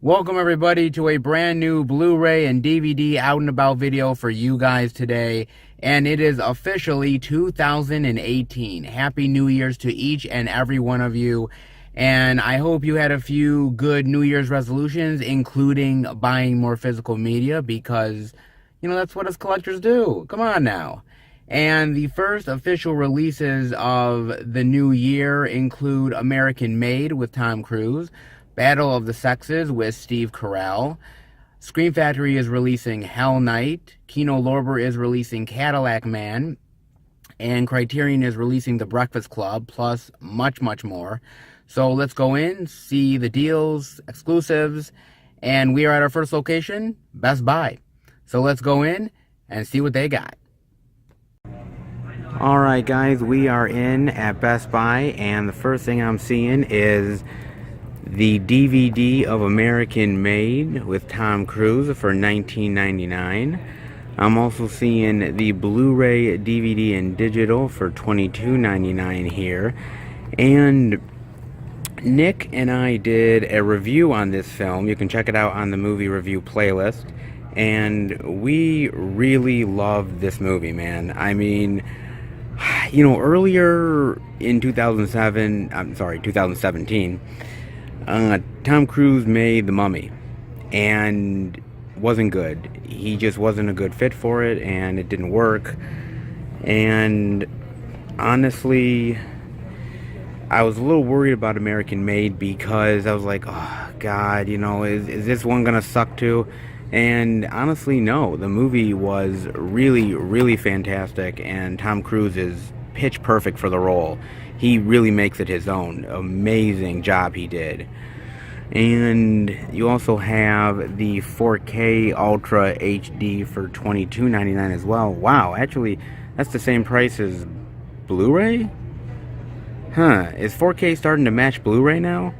Welcome everybody to a brand new Blu-ray and DVD out and about video for you guys today. And it is officially 2018. Happy New Year's to each and every one of you. And I hope you had a few good New Year's resolutions, including buying more physical media because, that's what us collectors do. Come on now. And the first official releases of the new year include American Made with Tom Cruise, Battle of the Sexes with Steve Carell. Scream Factory is releasing Hell Night. Kino Lorber is releasing Cadillac Man. And Criterion is releasing The Breakfast Club, plus much, much more. So let's go in, see the deals, exclusives, and we are at our first location, Best Buy. So let's go in and see what they got. Alright guys, we are in at Best Buy, and the first thing I'm seeing is the DVD of American Made with Tom Cruise for $19.99. I'm also seeing the Blu-ray, DVD, and digital for $22.99 here. And Nick and I did a review on this film. You can check it out on the movie review playlist. And we really loved this movie, man. I mean, earlier in 2017, Tom Cruise made The Mummy, and wasn't good. He just wasn't a good fit for it, and it didn't work. And honestly, I was a little worried about American Made because I was like, oh God, is this one gonna suck too? And honestly, no. The movie was really, really fantastic, and Tom Cruise is pitch perfect for the role. He really makes it his own. Amazing job he did. And you also have the 4K Ultra HD for $22.99 as well. Wow, actually, that's the same price as Blu-ray? Huh, is 4K starting to match Blu-ray now?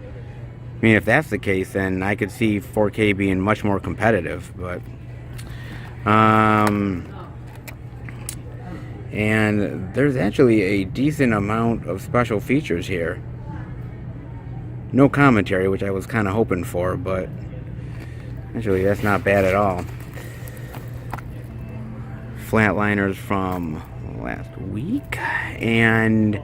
I mean, if that's the case, then I could see 4K being much more competitive, but... And there's actually a decent amount of special features here. No commentary, which I was kind of hoping for, but actually that's not bad at all. Flatliners from last week. And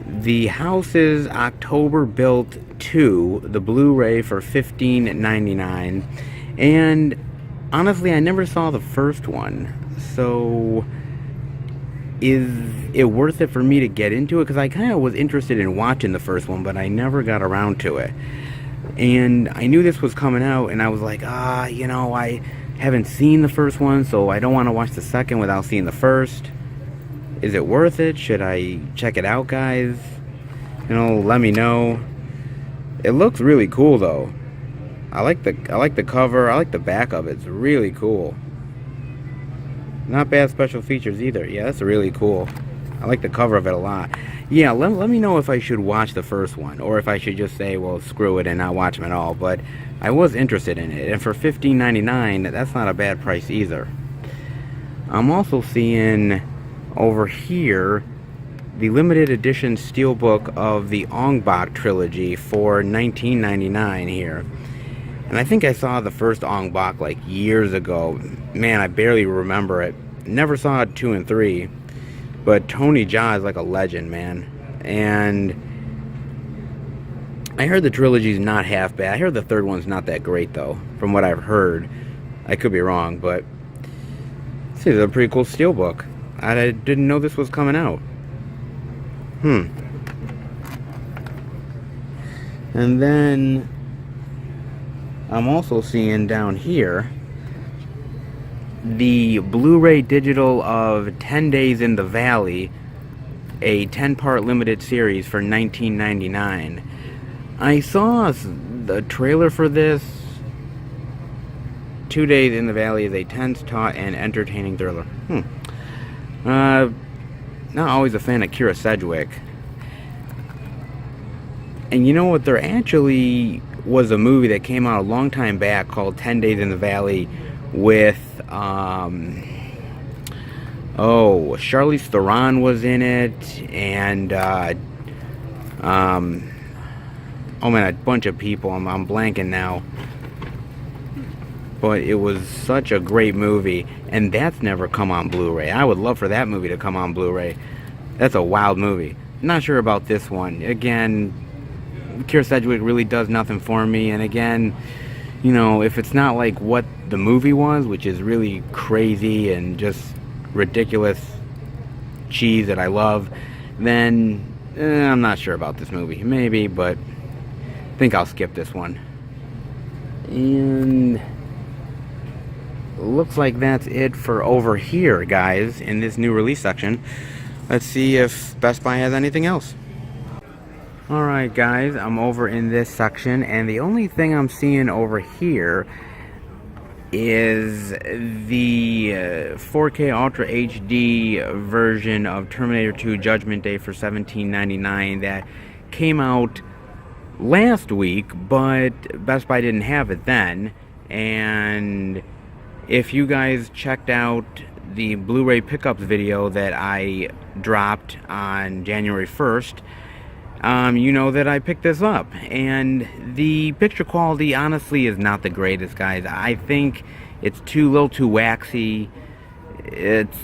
the house is October Built 2, the Blu-ray for $15.99. And honestly, I never saw the first one, so... is it worth it for me to get into it? Because I kind of was interested in watching the first one, but I never got around to it. And I knew this was coming out, and I was like, I haven't seen the first one, so I don't want to watch the second without seeing the first. Is it worth it? Should I check it out, guys? Let me know. It looks really cool, though. I like the cover. I like the back of it. It's really cool. Not bad special features either. Yeah, that's really cool. I like the cover of it a lot. Yeah, let me know if I should watch the first one, or if I should just say, well, screw it and not watch them at all. But I was interested in it, and for $15.99, that's not a bad price either. I'm also seeing over here the limited edition steelbook of the Ong Bak trilogy for $19.99 here. And I think I saw the first Ong Bak like years ago. Man, I barely remember it. Never saw 2 and 3. But Tony Jaa is like a legend, man. And I heard the trilogy's not half bad. I heard the third one's not that great, though, from what I've heard. I could be wrong, but this is a pretty cool steelbook. I didn't know this was coming out. And then I'm also seeing down here the Blu-ray digital of 10 Days in the Valley, a 10-part limited series for $19.99. I saw the trailer for this. 2 Days in the Valley is a tense, taut, and entertaining thriller. Not always a fan of Kira Sedgwick. And you know what? There actually was a movie that came out a long time back called 10 Days in the Valley with, Charlize Theron was in it, and, oh man, a bunch of people. I'm blanking now. But it was such a great movie, and that's never come on Blu-ray. I would love for that movie to come on Blu-ray. That's a wild movie. Not sure about this one. Again, Keir Sedgwick really does nothing for me, and again, you know, if it's not like what the movie was, which is really crazy and just ridiculous cheese that I love, then I'm not sure about this movie. Maybe, but I think I'll skip this one. And looks like that's it for over here, guys, in this new release section. Let's see if Best Buy has anything else. Alright guys, I'm over in this section, and the only thing I'm seeing over here is the 4K Ultra HD version of Terminator 2 Judgment Day for $17.99 that came out last week, but Best Buy didn't have it then. And if you guys checked out the Blu-ray pickups video that I dropped on January 1st, you know that I picked this up, and the picture quality honestly is not the greatest, guys. I think it's a little too waxy. It's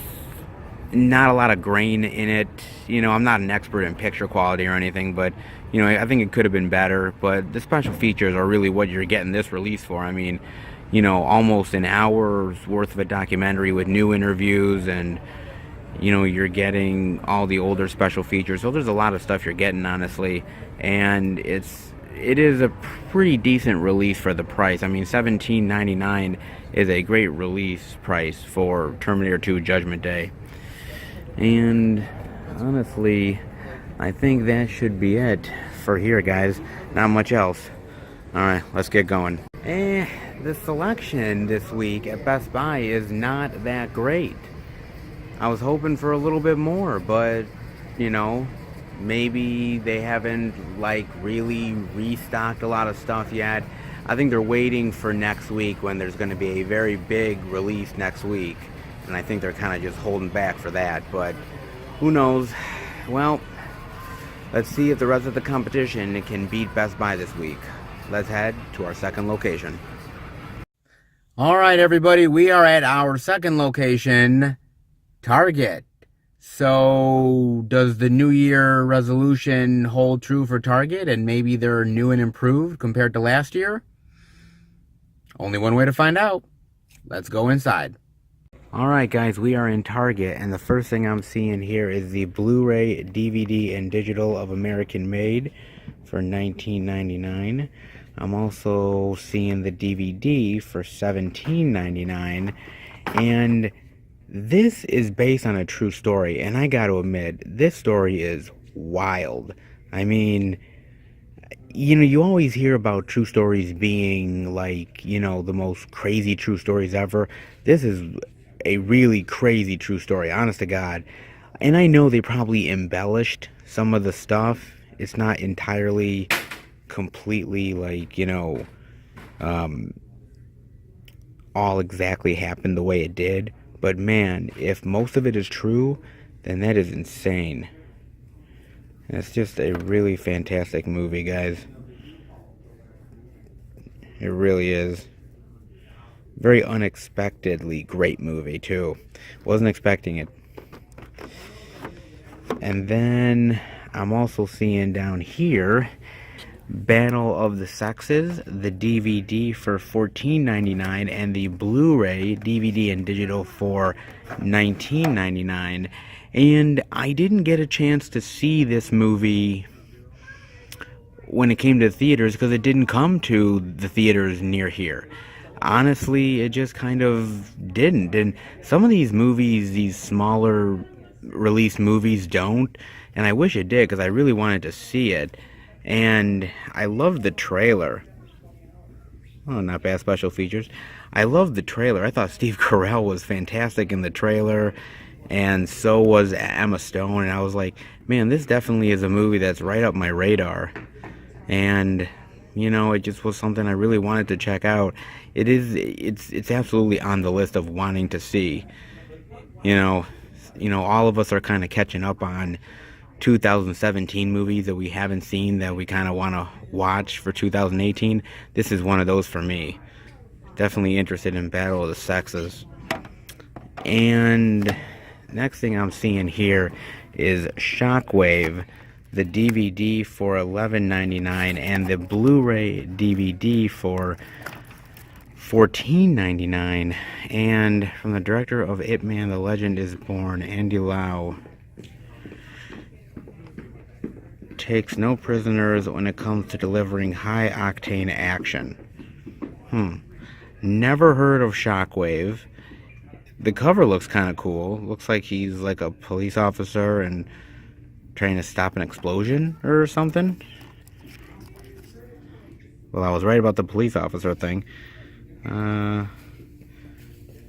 not a lot of grain in it. You know, I'm not an expert in picture quality or anything, but you know, I think it could have been better. But the special features are really what you're getting this release for. I mean, you know, almost an hour's worth of a documentary with new interviews, and you know, you're getting all the older special features. So there's a lot of stuff you're getting, honestly, and it is a pretty decent release for the price. I mean, $17.99 is a great release price for Terminator 2 Judgment Day. And honestly, I think that should be it for here, guys. Not much else. Alright, let's get going. The selection this week at Best Buy is not that great. I was hoping for a little bit more, but you know, maybe they haven't like really restocked a lot of stuff yet. I think they're waiting for next week, when there's going to be a very big release next week, and I think they're kind of just holding back for that, but who knows. Well, let's see if the rest of the competition can beat Best Buy this week. Let's head to our second location. Alright everybody, we are at our second location, Target. So does the New Year resolution hold true for Target, and maybe they're new and improved compared to last year? Only one way to find out. Let's go inside. Alright guys, we are in Target, and the first thing I'm seeing here is the Blu-ray, DVD, and digital of American Made for $19.99. I'm also seeing the DVD for $17.99, and this is based on a true story, and I gotta admit, this story is wild. I mean, you know, you always hear about true stories being like, you know, the most crazy true stories ever. This is a really crazy true story, honest to God. And I know they probably embellished some of the stuff. It's not entirely, completely, like, you know, all exactly happened the way it did. But man, if most of it is true, then that is insane. It's just a really fantastic movie, guys. It really is. Very unexpectedly great movie, too. Wasn't expecting it. And then I'm also seeing down here Battle of the Sexes, the DVD for $14.99, and the Blu-ray, DVD, and digital for $19.99. And I didn't get a chance to see this movie when it came to theaters because it didn't come to the theaters near here. Honestly, it just kind of didn't. And some of these movies, these smaller release movies, don't. And I wish it did because I really wanted to see it. And I loved the trailer. Oh, not bad special features. I loved the trailer. I thought Steve Carell was fantastic in the trailer, and so was Emma Stone. And I was like, man, this definitely is a movie that's right up my radar. And you know, it just was something I really wanted to check out. It's absolutely on the list of wanting to see. You know, all of us are kind of catching up on 2017 movies that we haven't seen that we kind of want to watch for 2018, this is one of those for me. Definitely interested in Battle of the Sexes. And next thing I'm seeing here is Shockwave, the DVD for $11.99 and the Blu-ray DVD for $14.99. And from the director of Ip Man, The Legend is Born, Andy Lau, takes no prisoners when it comes to delivering high-octane action. Never heard of Shockwave. The cover looks kind of cool. Looks like he's like a police officer and trying to stop an explosion or something. Well, I was right about the police officer thing.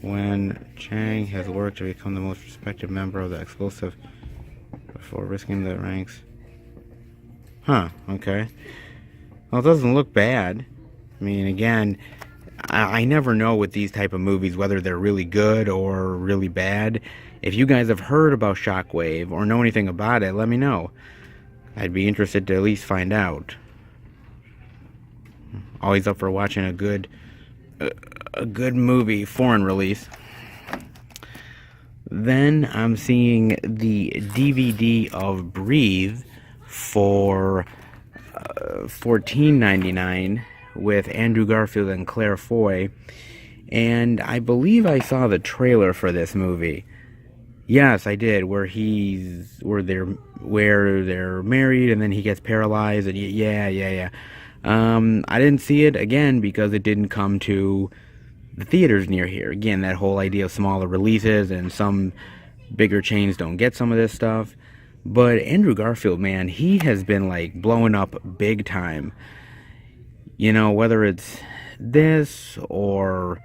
When Chang has worked to become the most respected member of the explosive before risking the ranks. Okay. Well, it doesn't look bad. I mean, again, I never know with these type of movies whether they're really good or really bad. If you guys have heard about Shockwave or know anything about it, let me know. I'd be interested to at least find out. Always up for watching a good movie, foreign release. Then I'm seeing the DVD of Breathe for $14.99 with Andrew Garfield and Claire Foy, and I believe I saw the trailer for this movie. Yes, I did, where they're married and then he gets paralyzed, and yeah. I didn't see it again because it didn't come to the theaters near here. Again, that whole idea of smaller releases, and some bigger chains don't get some of this stuff. But Andrew Garfield, man, he has been like blowing up big time. You know, whether it's this or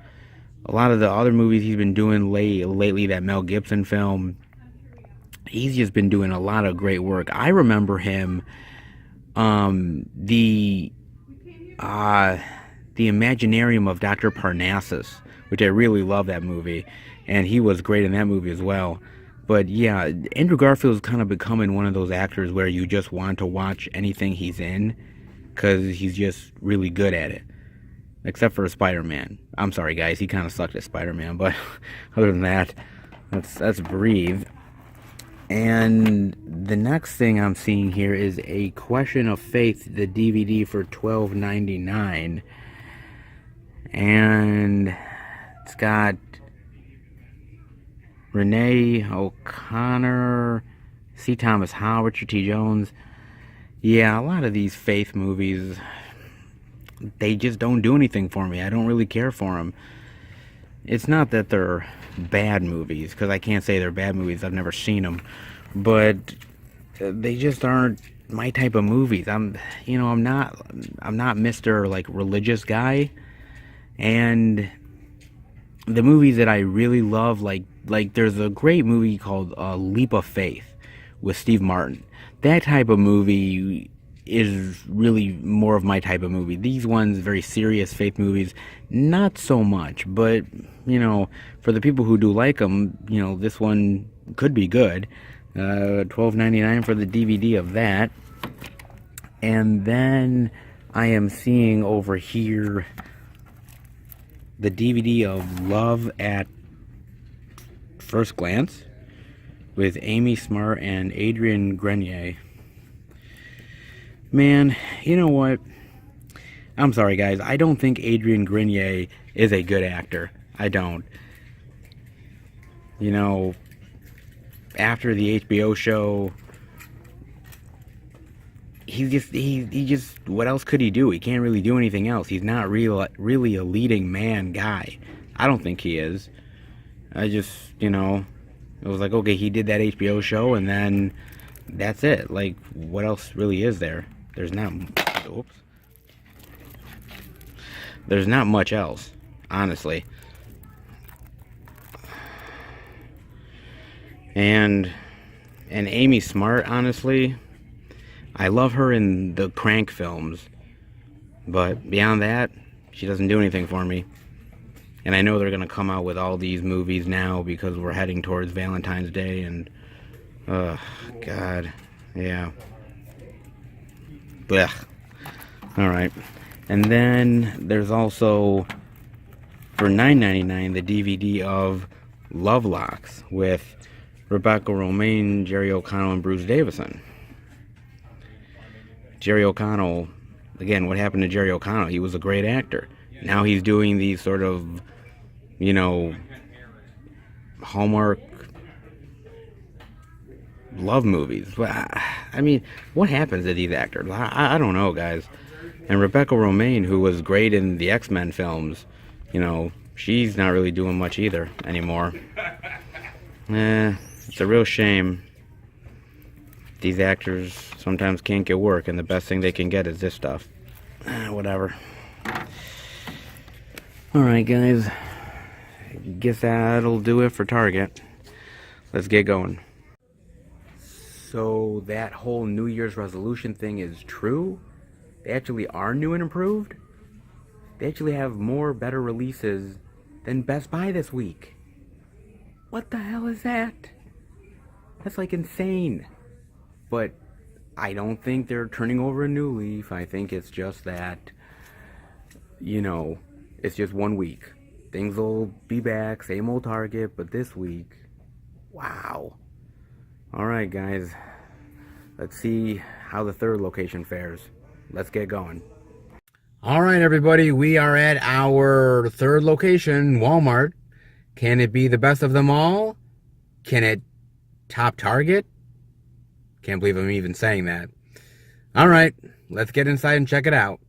a lot of the other movies he's been doing lately, that Mel Gibson film, he's just been doing a lot of great work. I remember him, the Imaginarium of Dr. Parnassus, which I really love that movie, and he was great in that movie as well. But yeah, Andrew Garfield's kind of becoming one of those actors where you just want to watch anything he's in, because he's just really good at it. Except for Spider-Man. I'm sorry, guys, he kind of sucked at Spider-Man, but other than that, that's Breathe. And the next thing I'm seeing here is A Question of Faith, the DVD for $12.99. And it's got Renee O'Connor, C. Thomas Howell, Richard T. Jones. Yeah, a lot of these faith movies, they just don't do anything for me. I don't really care for them. It's not that they're bad movies, because I can't say they're bad movies. I've never seen them. But they just aren't my type of movies. I'm not Mr. like religious guy. And the movies that I really love, like there's a great movie called Leap of Faith with Steve Martin. That type of movie is really more of my type of movie. These ones, very serious faith movies, not so much. But, you know, for the people who do like them, you know, this one could be good. $12.99 for the DVD of that. And then I am seeing over here the DVD of Love at First Glance with Amy Smart and Adrian Grenier. Man, you know what? I'm sorry, guys. I don't think Adrian Grenier is a good actor. I don't. You know, after the HBO show, he just, what else could he do? He can't really do anything else. He's not really a leading man guy. I don't think he is. I just, you know, it was like, okay, he did that HBO show, and then that's it. Like, what else really is there? There's not much else, honestly. And Amy Smart, honestly, I love her in the Crank films, but beyond that, she doesn't do anything for me. And I know they're gonna come out with all these movies now because we're heading towards Valentine's Day, and God, Yeah. Blech. Alright. And then there's also, for $9.99, the DVD of Lovelocks with Rebecca Romijn, Jerry O'Connell, and Bruce Davison. Jerry O'Connell, again, what happened to Jerry O'Connell? He was a great actor. Now he's doing these sort of, you know, Hallmark love movies. I mean, what happens to these actors? I don't know, guys. And Rebecca Romijn, who was great in the X-Men films, you know, she's not really doing much either anymore. It's a real shame. These actors sometimes can't get work, and the best thing they can get is this stuff. Whatever. Alright, guys. Guess that'll do it for Target. Let's get going. So that whole New Year's resolution thing is true? They actually are new and improved? They actually have more better releases than Best Buy this week. What the hell is that? That's like insane. But I don't think they're turning over a new leaf. I think it's just that, you know, it's just 1 week. Things will be back, same old Target, but this week, wow. Alright, guys. Let's see how the third location fares. Let's get going. Alright, everybody. We are at our third location, Walmart. Can it be the best of them all? Can it top Target? Can't believe I'm even saying that. Alright, let's get inside and check it out.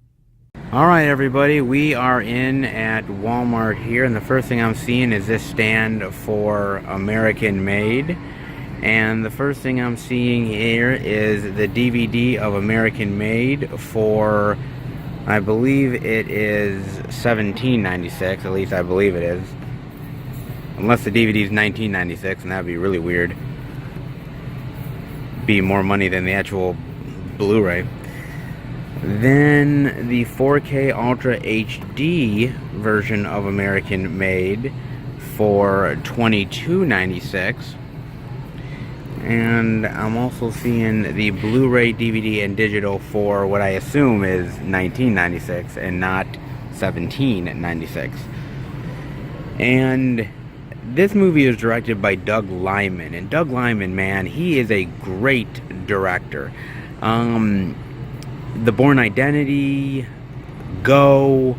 Alright, everybody, we are in at Walmart here, and the first thing I'm seeing is this stand for American Made. And the first thing I'm seeing here is the DVD of American Made for, I believe it is $17.96, at least I believe it is. Unless the DVD is $19.96, and that'd be really weird. Be more money than the actual Blu-ray. Then the 4K Ultra HD version of American Made for $22.96. And I'm also seeing the Blu-ray, DVD, and digital for what I assume is $19.96 and not $17.96. And this movie is directed by Doug Liman, and Doug Liman, man, he is a great director. The Bourne Identity, Go,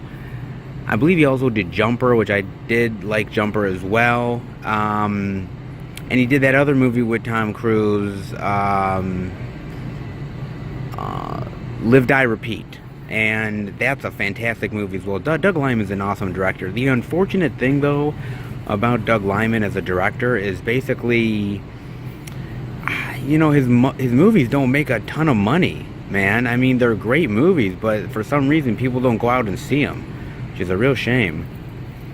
I believe he also did Jumper, which I did like Jumper as well. And he did that other movie with Tom Cruise, Live, Die, Repeat. And that's a fantastic movie as well. Doug Liman is an awesome director. The unfortunate thing, though, about Doug Liman as a director is basically, you know, his movies don't make a ton of money, man. I mean, they're great movies, but for some reason people don't go out and see them, which is a real shame.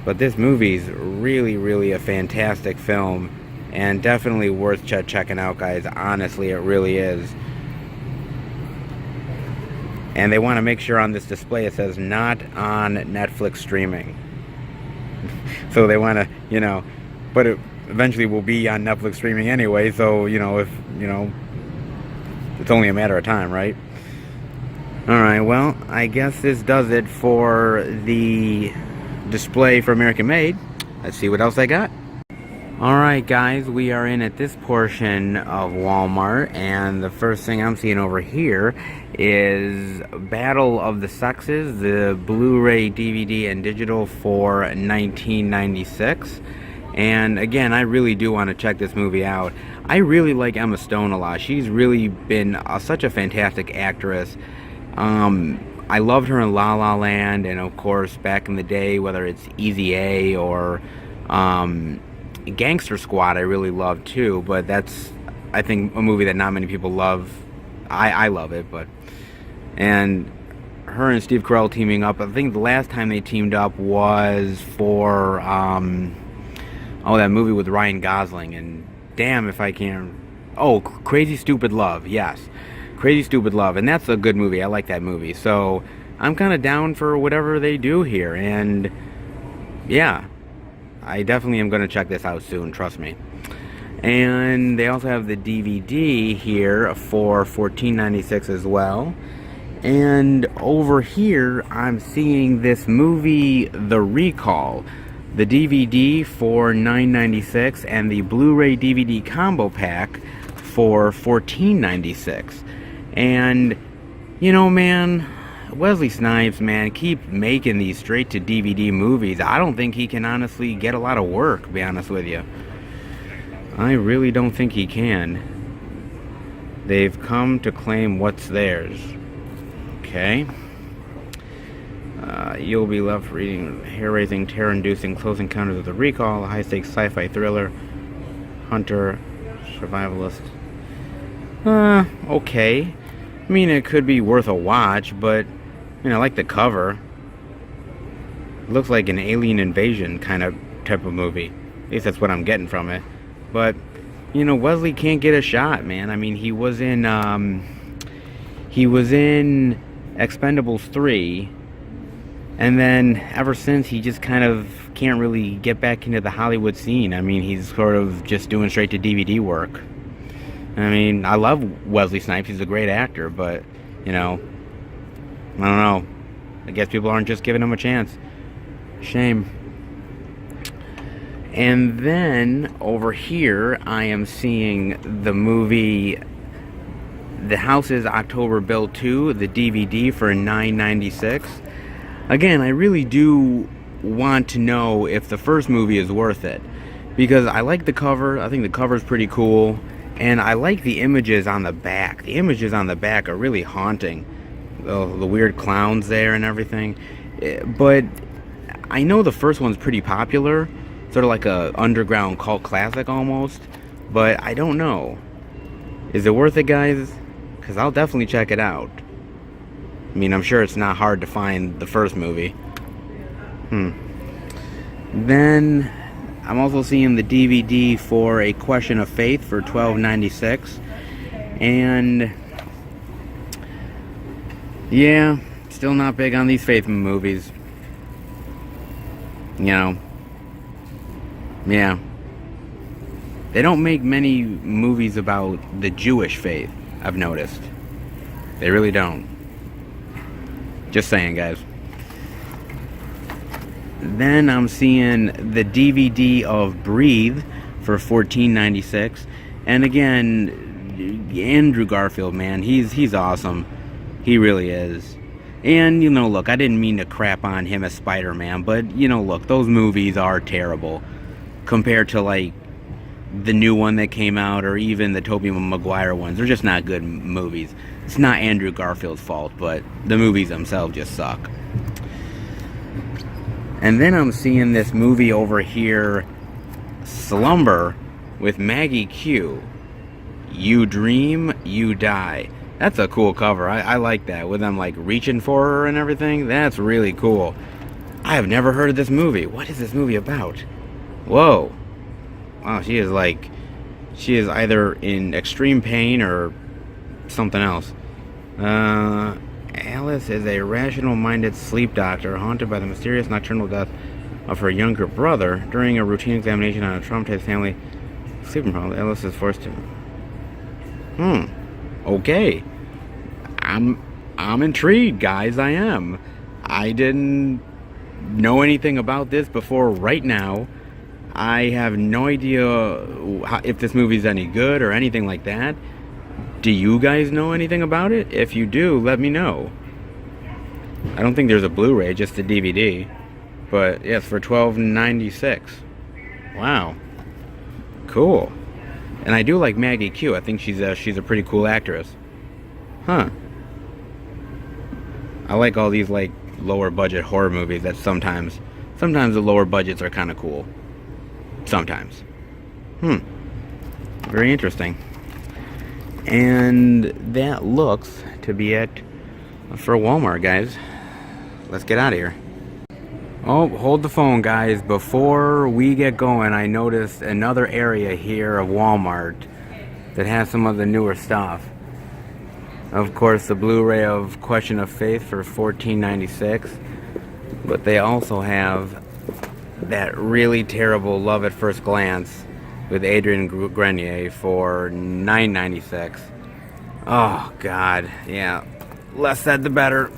But this movie's really, really a fantastic film, and definitely worth checking out, guys. Honestly, it really is. And they want to make sure on this display it says not on Netflix streaming. So they want to, you know, but it eventually will be on Netflix streaming anyway, so, you know, if, you know, it's only a matter of time, right? Alright, well, I guess this does it for the display for American Made. Let's see what else I got. Alright, guys, we are in at this portion of Walmart, and the first thing I'm seeing over here is Battle of the Sexes, the Blu-ray, DVD, and digital for $19.96. And again, I really do want to check this movie out. I really like Emma Stone a lot. She's really been such a fantastic actress. I loved her in La La Land, and of course back in the day, whether it's Easy A or Gangster Squad, I really love too. But that's, I think, a movie that not many people love. I love it, but, and her and Steve Carell teaming up, I think the last time they teamed up was for that movie with Ryan Gosling, and damn if I can, Crazy Stupid Love. Yes, Crazy Stupid Love, and that's a good movie. I like that movie, so I'm kind of down for whatever they do here. And yeah, I definitely am going to check this out soon, trust me. And they also have the DVD here for $14.96 as well. And over here, I'm seeing this movie, The Recall. The DVD for $9.96 and the Blu-ray DVD combo pack for $14.96. And, you know, man, Wesley Snipes, man, keep making these straight-to-DVD movies. I don't think he can honestly get a lot of work, to be honest with you. I really don't think he can. They've come to claim what's theirs. Okay. You'll be left reading hair-raising, terror-inducing Close Encounters of the Recall, a high-stakes sci-fi thriller, hunter, survivalist. Okay. I mean, it could be worth a watch, but, I mean, I like the cover. It looks like an alien invasion kind of type of movie. At least that's what I'm getting from it. But, you know, Wesley can't get a shot, man. I mean, he was in Expendables 3, and then ever since, he just kind of can't really get back into the Hollywood scene. I mean, he's sort of just doing straight-to-DVD work. I mean, I love Wesley Snipes. He's a great actor, but, you know, I don't know. I guess people aren't just giving him a chance. Shame. And then, over here, I am seeing the movie The Houses October Built 2, the DVD for $9.96. Again, I really do want to know if the first movie is worth it. Because I like the cover. I think the cover's pretty cool. And I like the images on the back. The images on the back are really haunting. The weird clowns there and everything. But I know the first one's pretty popular. Sort of like a underground cult classic almost. But I don't know. Is it worth it, guys? Because I'll definitely check it out. I mean, I'm sure it's not hard to find the first movie. Then I'm also seeing the DVD for A Question of Faith for $12.96. And yeah, still not big on these faith movies. You know. Yeah. They don't make many movies about the Jewish faith, I've noticed. They really don't. Just saying, guys. Then I'm seeing the DVD of Breathe for $14.96. And again, Andrew Garfield, man, he's awesome. He really is. And, you know, look, I didn't mean to crap on him as Spider-Man, but, you know, look, those movies are terrible compared to, like, the new one that came out, or even the Tobey Maguire ones. They're just not good movies. It's not Andrew Garfield's fault, but the movies themselves just suck. And then I'm seeing this movie over here, Slumber, with Maggie Q. You dream, you die. That's a cool cover. I like that, with them like reaching for her and everything. That's really cool. I have never heard of this movie. What is this movie about? Whoa. Wow, she is either in extreme pain or something else. Alice is a rational-minded sleep doctor haunted by the mysterious nocturnal death of her younger brother. During a routine examination on a traumatized family sleeping problem, Alice is forced to... Okay. I'm intrigued, guys. I am. I didn't know anything about this before right now. I have no idea if this movie's any good or anything like that. Do you guys know anything about it? If you do, let me know. I don't think there's a Blu-ray, just a DVD. But yes, for $12.96. Wow. Cool. And I do like Maggie Q. I think she's a pretty cool actress. Huh. I like all these like lower budget horror movies that sometimes the lower budgets are kind of cool. Sometimes. Very interesting. And that looks to be it for Walmart, guys. Let's get out of here. Oh, hold the phone, guys. Before we get going, I noticed another area here of Walmart that has some of the newer stuff. Of course, the Blu-ray of Question of Faith for $14.96. But they also have that really terrible Love at First Glance. with Adrian Grenier for $9.96. Oh, God. Yeah. Less said, the better.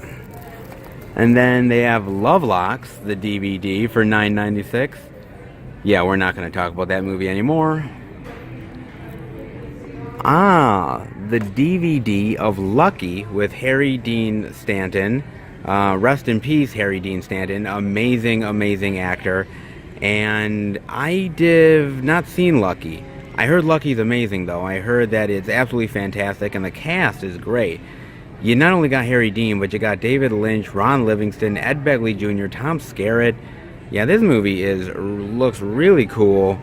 And then they have Lovelocks, the DVD, for $9.96. Yeah, we're not going to talk about that movie anymore. The DVD of Lucky with Harry Dean Stanton. Rest in peace, Harry Dean Stanton. Amazing, amazing actor. And I have not seen Lucky. I heard Lucky's amazing, though. I heard that it's absolutely fantastic, and the cast is great. You not only got Harry Dean, but you got David Lynch, Ron Livingston, Ed Begley Jr., Tom Skerritt. Yeah, this movie looks really cool,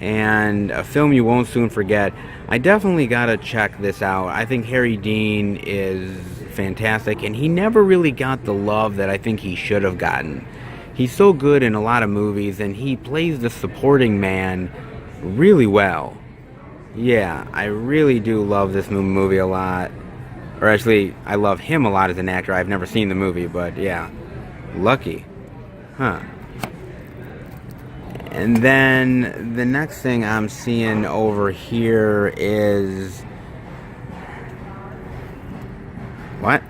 and a film you won't soon forget. I definitely gotta check this out. I think Harry Dean is fantastic, and he never really got the love that I think he should have gotten. He's so good in a lot of movies, and he plays the supporting man really well. Yeah, I really do love this movie a lot. Or actually, I love him a lot as an actor. I've never seen the movie, but yeah. Lucky. Huh. And then the next thing I'm seeing over here is... What?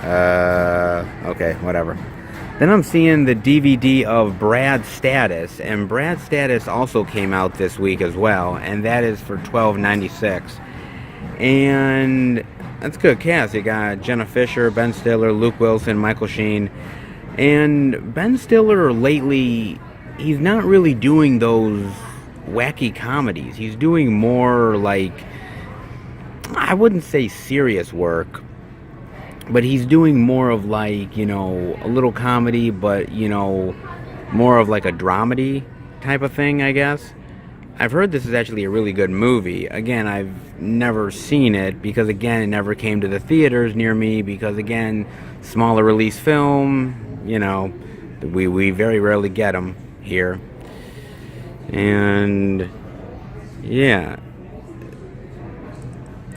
Okay, whatever. Then I'm seeing the DVD of Brad Status, and Brad Status also came out this week as well, and that is for $12.96. And that's a good cast. You got Jenna Fisher, Ben Stiller, Luke Wilson, Michael Sheen. And Ben Stiller lately, he's not really doing those wacky comedies. He's doing more like, I wouldn't say serious work, but he's doing more of like, a little comedy, but, more of like a dramedy type of thing, I guess. I've heard this is actually a really good movie. Again, I've never seen it because, again, it never came to the theaters near me because, again, smaller release film, we very rarely get them here. And, yeah.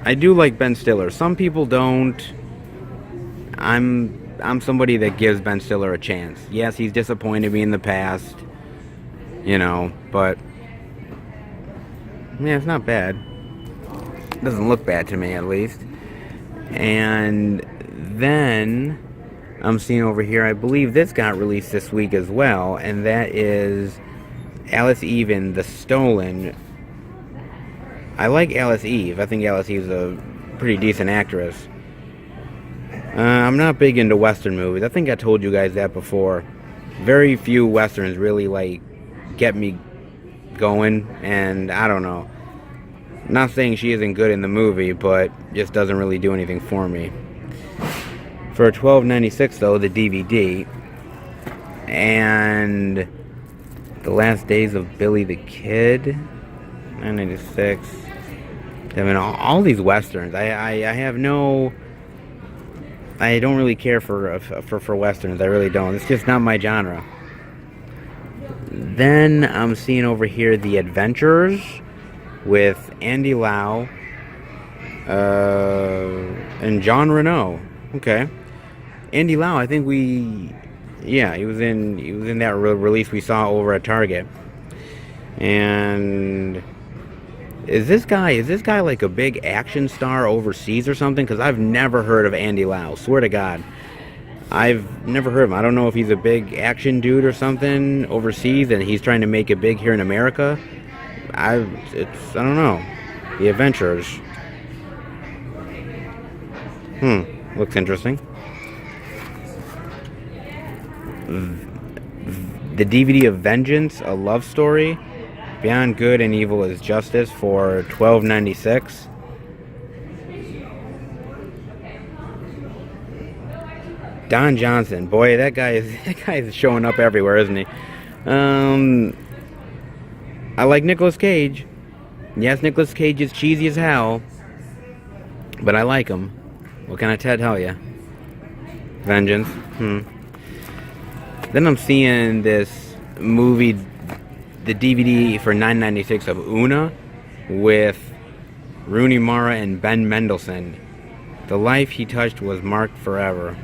I do like Ben Stiller. Some people don't. I'm somebody that gives Ben Stiller a chance. Yes, he's disappointed me in the past, but... Yeah, it's not bad. It doesn't look bad to me, at least. And then I'm seeing over here, I believe this got released this week as well, and that is Alice Eve in The Stolen. I like Alice Eve. I think Alice Eve's a pretty decent actress. I'm not big into Western movies. I think I told you guys that before. Very few Westerns really, get me going, and I don't know. Not saying she isn't good in the movie, but just doesn't really do anything for me. For $12.96 though, the DVD, and The Last Days of Billy the Kid, $9.96. I mean, all these westerns. I don't really care for westerns. I really don't. It's just not my genre. Then I'm seeing over here The Adventurers with Andy Lau and Jean Reno. Okay. Andy Lau, I think he was in that release we saw over at Target. And is this guy like a big action star overseas or something? Because I've never heard of Andy Lau. Swear to God. I've never heard of him. I don't know if he's a big action dude or something overseas and he's trying to make it big here in America. I don't know. The Adventurers. Looks interesting. The DVD of Vengeance, a love story. Beyond Good and Evil is Justice for $12.96. Don Johnson, boy, that guy is showing up everywhere, isn't he? I like Nicolas Cage. Yes, Nicolas Cage is cheesy as hell, but I like him. What can I tell you? Vengeance. Then I'm seeing this movie, the DVD for $9.96 of Una with Rooney Mara and Ben Mendelsohn. The life he touched was marked forever.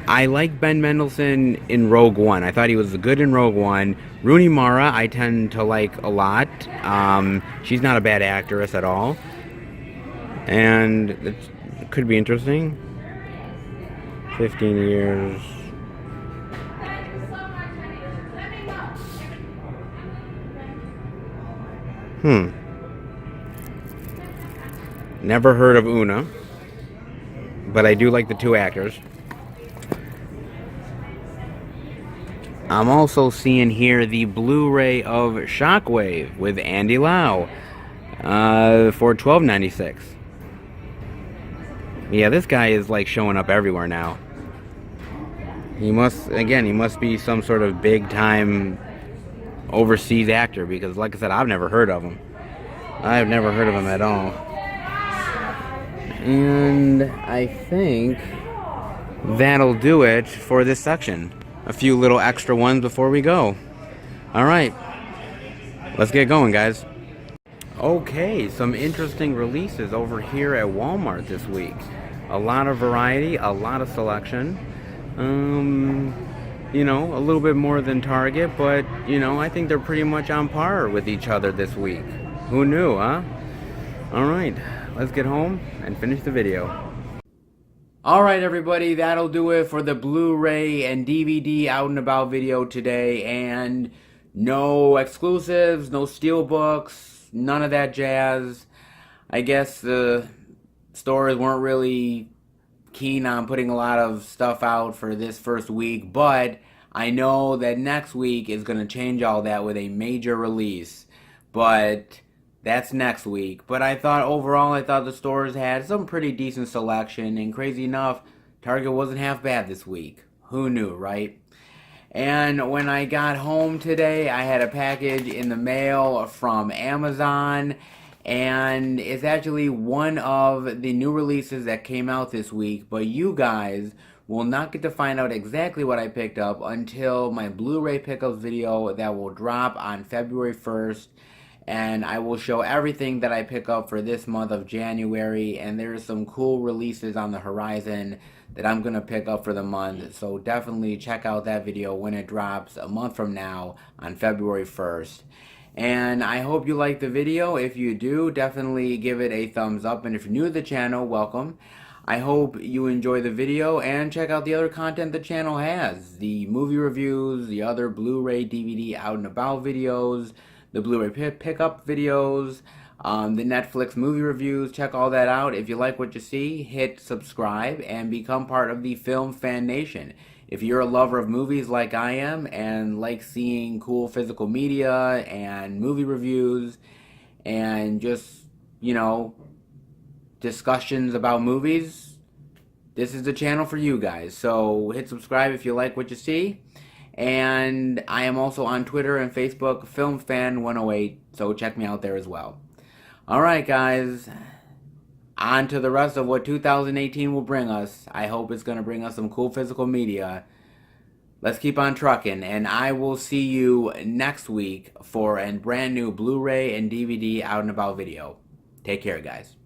I like Ben Mendelsohn in Rogue One. I thought he was good in Rogue One. Rooney Mara, I tend to like a lot. She's not a bad actress at all. And it could be interesting. 15 years. Never heard of Una. But I do like the two actors. I'm also seeing here the Blu-ray of Shockwave with Andy Lau for $12.96. Yeah, this guy is like showing up everywhere now. He must be some sort of big time overseas actor, because like I said, I've never heard of him. I've never heard of him at all. And I think that'll do it for this section. A few little extra ones before we go. Alright, let's get going, guys. Okay, some interesting releases over here at Walmart this week. A lot of variety, a lot of selection. You know, a little bit more than Target, but, you know, I think they're pretty much on par with each other this week. Who knew, huh? Alright, let's get home and finish the video. Alright everybody, that'll do it for the Blu-ray and DVD out and about video today, and no exclusives, no steelbooks, none of that jazz. I guess the stores weren't really keen on putting a lot of stuff out for this first week, but I know that next week is going to change all that with a major release, but that's next week. But I thought the stores had some pretty decent selection, and crazy enough, Target wasn't half bad this week. Who knew, right? And when I got home today, I had a package in the mail from Amazon, and it's actually one of the new releases that came out this week, but you guys will not get to find out exactly what I picked up until my Blu-ray pickups video that will drop on February 1st. And I will show everything that I pick up for this month of January, and there's some cool releases on the horizon that I'm going to pick up for the month, so definitely check out that video when it drops a month from now on February 1st. And I hope you like the video. If you do, definitely give it a thumbs up, and if you're new to the channel, welcome. I hope you enjoy the video, and check out the other content the channel has. The movie reviews, the other Blu-ray, DVD out and about videos, the Blu-ray pickup videos, the Netflix movie reviews. Check all that out. If you like what you see, hit subscribe and become part of the Film Fan Nation. If you're a lover of movies like I am and like seeing cool physical media and movie reviews and just, you know, discussions about movies, this is the channel for you guys. So hit subscribe if you like what you see. And I am also on Twitter and Facebook, FilmFan108, so check me out there as well. Alright guys, on to the rest of what 2018 will bring us. I hope it's going to bring us some cool physical media. Let's keep on trucking, and I will see you next week for a brand new Blu-ray and DVD out and about video. Take care, guys.